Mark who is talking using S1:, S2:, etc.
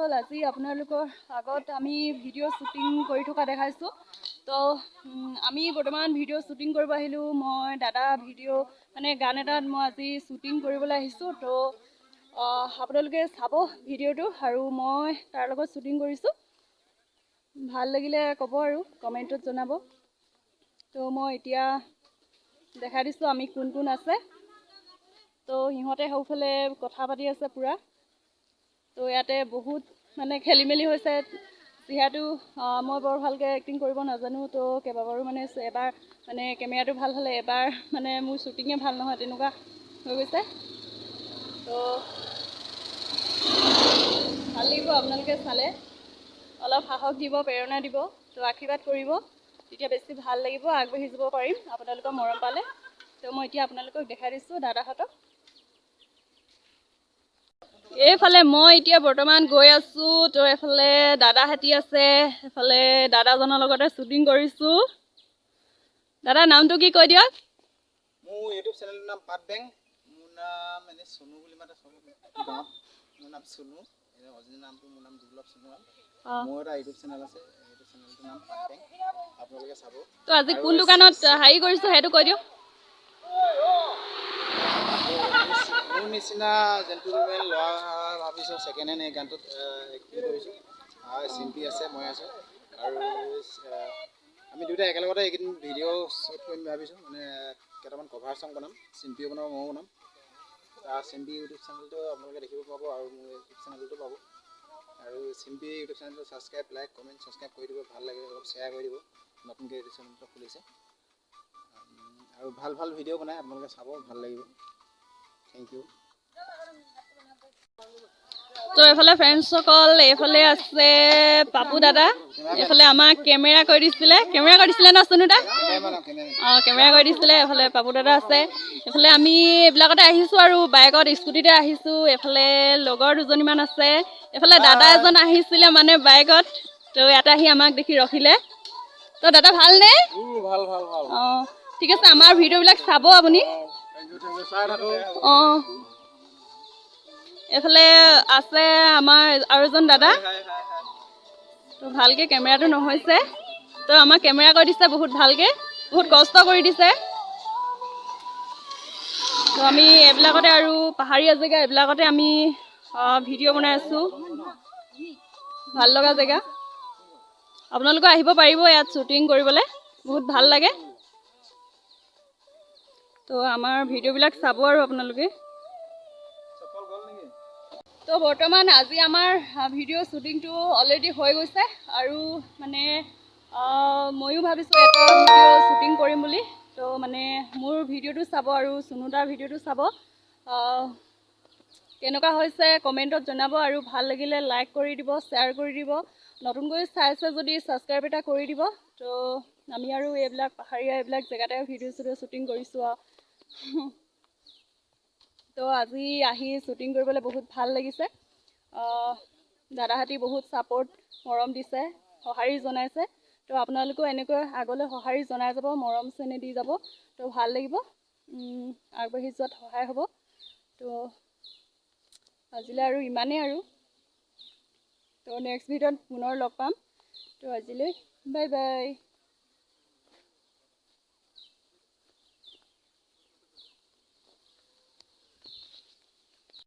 S1: ফ্ৰেণ্ডসকল, আজি আপোনালোকৰ আগত আমি ভিডিঅ' শ্বুটিং কৰি থকা দেখাইছোঁ। তো আমি বৰ্তমান ভিডিঅ' শ্বুটিং কৰিব আহিলোঁ। মই দাদা ভিডিঅ' মানে গান এটাত মই আজি শ্বুটিং কৰিবলৈ আহিছোঁ। তো আপোনালোকে চাব ভিডিঅ'টো, আৰু মই তাৰ লগত শ্বুটিং কৰিছোঁ। ভাল লাগিলে ক'ব আৰু কমেণ্টত জনাব। তো মই এতিয়া দেখাই দিছোঁ আমি কোন কোন আছে। তো সিহঁতে সেইফালে কথা পাতি আছে পূৰা। তো ইয়াতে বহুত মানে খেলি মেলি হৈছে, যিহেতু মই বৰ ভালকৈ এক্টিং কৰিব নাজানো। তো কেইবাবাৰো মানে এবাৰ মানে কেমেৰাটো ভাল হ'লে, এবাৰ মানে মোৰ শ্বুটিঙে ভাল নহয়, তেনেকুৱা হৈ গৈছে। তো ভাল লাগিব আপোনালোকে চালে, অলপ সাহস দিব, প্ৰেৰণা দিব, তো আশীৰ্বাদ কৰিব, তেতিয়া বেছি ভাল লাগিব, আগবাঢ়ি যাব পাৰিম আপোনালোকৰ মৰম পালে। তো মই এতিয়া আপোনালোকক দেখাই দিছোঁ দাদাহঁতক। এইফালে মই এতিয়া বৰ্তমান গৈ আছোঁ। তো এইফালে দাদাহঁতি আছে, এইফালে দাদাজনৰ লগতে শ্বুটিং কৰিছোঁ। দাদা নামটো কি কৈ দিয়ক?
S2: মোৰ ইউটিউব চেনেলৰ নাম পাত বেং। মোৰ নাম এনে চনু বুলি মাতে চব গাঁৱত। মোৰ নাম চনু, এনে অৰিজিনেল নামটো মোৰ নাম দুৰ্লভ সোণোৱাল। মোৰ এটা ইউটিউব চেনেল আছে, ইউটিউব চেনেলটোৰ নাম পাত বেং, আপোনালোকে চাব।
S1: তো আজি কোন দোকানত হেৰি কৰিছোঁ সেইটো কৈ দিয়ক।
S2: মোৰ নিচিনা জেণ্টলমেন ল'ৰা ভাবিছোঁ ছেকেণ্ড হেণ্ড এই গানটোত এক্টিং কৰিছোঁ। চিম্পি আছে, মই আছোঁ, আৰু আমি দুয়োটা একেলগতে এইকেইদিন ভিডিঅ' শ্বুট কৰিম ভাবিছোঁ। মানে কেইটামান কভাৰ চং বনাম, চিম্পিও বনাব, ময়ো বনাম। চিম্পি ইউটিউব চেনেলটো আপোনালোকে দেখিব পাব, আৰু মোৰ ইউটিউব চেনেলটো পাব। আৰু চিম্পি ইউটিউব চেনেলটো ছাবস্ক্ৰাইব, লাইক, কমেণ্ট, ছাবস্ক্ৰাইব কৰি দিব, ভাল লাগে, অলপ শ্বেয়াৰ কৰি দিব। নতুনকৈ ইউটিউব চেনেলটো খুলিছে, আৰু ভাল ভাল ভিডিঅ' বনাই, আপোনালোকে চাব, ভাল লাগিব। Thank you.
S1: তো এইফালে ফ্ৰেণ্ডছসকল, এইফালে আছে পাপু দাদা, এইফালে আমাক কেমেৰা কৰি দিছিলে ন চনু দা? কেমেৰা কৰি দিছিলে। এইফালে পাপু দাদা আছে। এইফালে আমি এইবিলাকতে আহিছোঁ, আৰু বাইকত স্কুটিতে আহিছোঁ। এইফালে লগৰ দুজনীমান আছে। এইফালে দাদা এজন আহিছিলে মানে বাইকত, তো ইয়াতে আহি আমাক দেখি ৰখিলে। তো দাদা ভালনে?
S2: ভাল।
S1: ঠিক আছে, আমাৰ ভিডিঅ'বিলাক চাব আপুনি। এইফালে আছে আমাৰ আৰু এজন দাদা। তো ভালকৈ কেমেৰাটো নহৈছে, তো আমাক কেমেৰা কৰি দিছে বহুত ভালকৈ, বহুত কষ্ট কৰি দিছে। তো আমি এইবিলাকতে, আৰু পাহাৰীয়া জেগা এইবিলাকতে আমি ভিডিঅ' বনাই আছোঁ। ভাল লগা জেগা, আপোনালোকে আহিব পাৰিব ইয়াত শ্বুটিং কৰিবলৈ, বহুত ভাল লাগে। তো আমাৰ ভিডিঅ'বিলাক চাব আৰু আপোনালোকে। তো বৰ্তমান আজি আমাৰ ভিডিঅ' শ্বুটিংটো অলৰেডি হৈ গৈছে, আৰু মানে ময়ো ভাবিছোঁ এটা ভিডিঅ' শ্বুটিং কৰিম বুলি। তো মানে মোৰ ভিডিঅ'টো চাব, আৰু চুনুদাৰ ভিডিঅ'টো চাব। কেনেকুৱা হৈছে কমেণ্টত জনাব, আৰু ভাল লাগিলে লাইক কৰি দিব, শ্বেয়াৰ কৰি দিব, নতুনকৈ চাইছে যদি ছাবস্ক্ৰাইব এটা কৰি দিব। তো আমি আৰু এইবিলাক পাহাৰীয়া এইবিলাক জেগাতে ভিডিঅ' শ্বুটিং কৰিছোঁ আৰু। তো আজি আহি শ্বুটিং কৰিবলৈ বহুত ভাল লাগিছে। দাদাহঁতি বহুত ছাপোৰ্ট, মৰম দিছে, সঁহাৰি জনাইছে। তো আপোনালোকেও এনেকৈ আগলৈ সঁহাৰি জনাই যাব, মৰম চেনেহ দি যাব। তো ভাল লাগিব, আগবাঢ়ি যোৱাত সহায় হ'ব। তো আজিলৈ আৰু ইমানেই আৰু। তো নেক্সট ভিডিঅ'ত পুনৰ লগ পাম। তো আজিলৈ বাই বাই।